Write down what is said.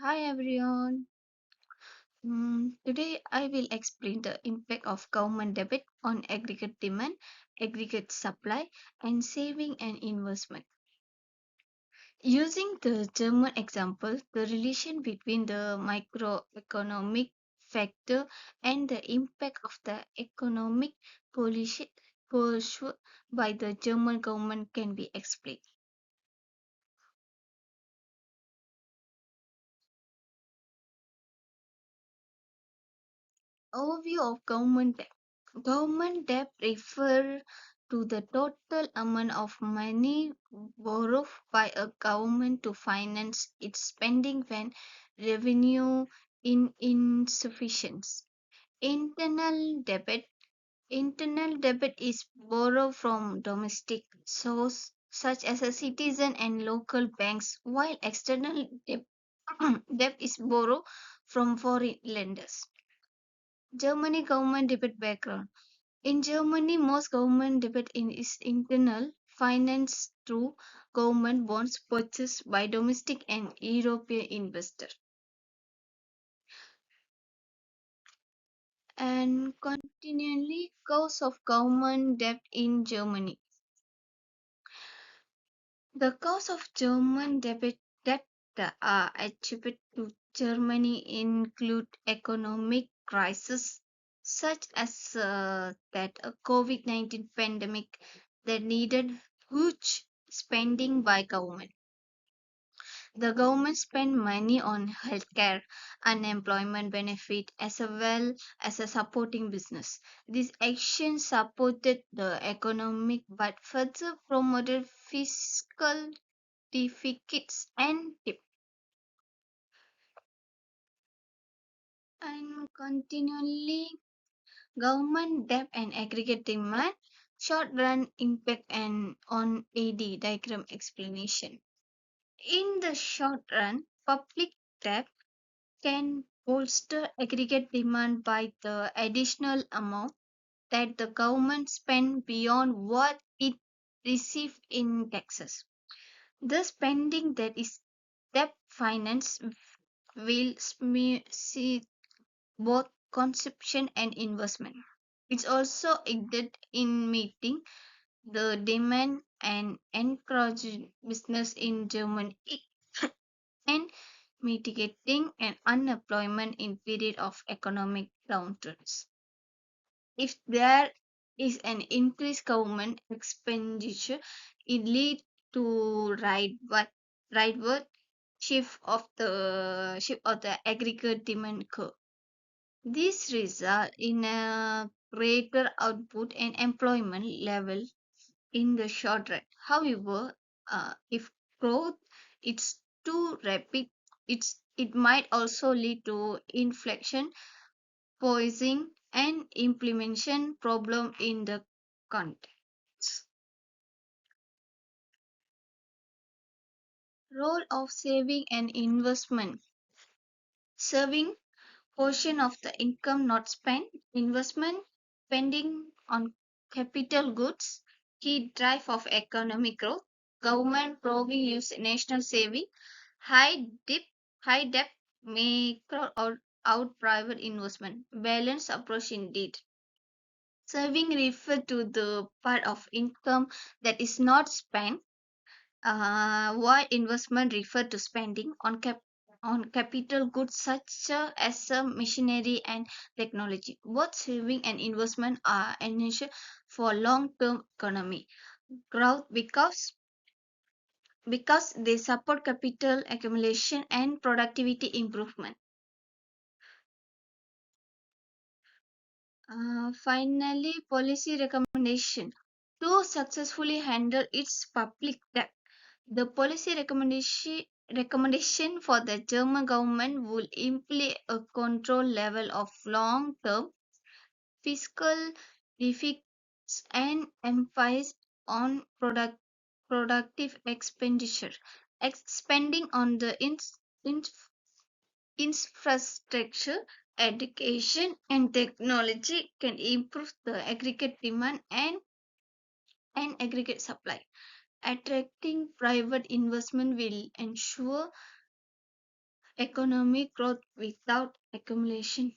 Hi everyone. Today I will explain the impact of government debt on aggregate demand, aggregate supply, and saving and investment. Using the German example, the relation between the microeconomic factor and the impact of the economic policy pursued by the German government can be explained. Overview of government debt. Government debt refers to the total amount of money borrowed by a government to finance its spending when revenue in insufficient. Internal debt. Internal debt is borrowed from domestic source such as a citizen and local banks, while external debt, debt is borrowed from foreign lenders. Germany government debt background. In Germany, most government debt is internal, financed through government bonds purchased by domestic and European investors. And continually, cause of government debt in Germany. The cause of German debt are attributed to Germany include economic crisis such as that a COVID-19 pandemic that needed huge spending by government. The government spent money on healthcare, unemployment benefit, as well as a supporting business. These actions supported the economic but further promoted fiscal deficits and continually government debt and aggregate demand, short run impact and on AD diagram explanation. In the short run, public debt can bolster aggregate demand by the additional amount that the government spend beyond what it receives in taxes. The spending that is debt finance will see both consumption and investment. It's also aided in meeting the demand and encouraging business in Germany and mitigating an unemployment in period of economic downturns. If there is an increased government expenditure, it leads to rightward shift of the aggregate demand curve. This result in a greater output and employment level in the short run. However, if growth is too rapid, it might also lead to inflation, poisoning, and implementation problem in the context. Role of saving and investment. Saving portion of the income not spent, investment spending on capital goods, key drive of economic growth, government probing use national saving, high dip, high debt may crowd out private investment. Balanced approach indeed. Saving refer to the part of income that is not spent, while investment refer to spending on capital goods such as machinery and technology. Both saving and investment are essential for long-term economy growth because they support capital accumulation and productivity improvement. Finally, policy recommendation. To successfully handle its public debt, the policy recommendation for the German government will imply a control level of long-term fiscal deficits and emphasis on productive expenditure. Spending on the infrastructure, education, and technology can improve the aggregate demand and aggregate supply. Attracting private investment will ensure economic growth without accumulation.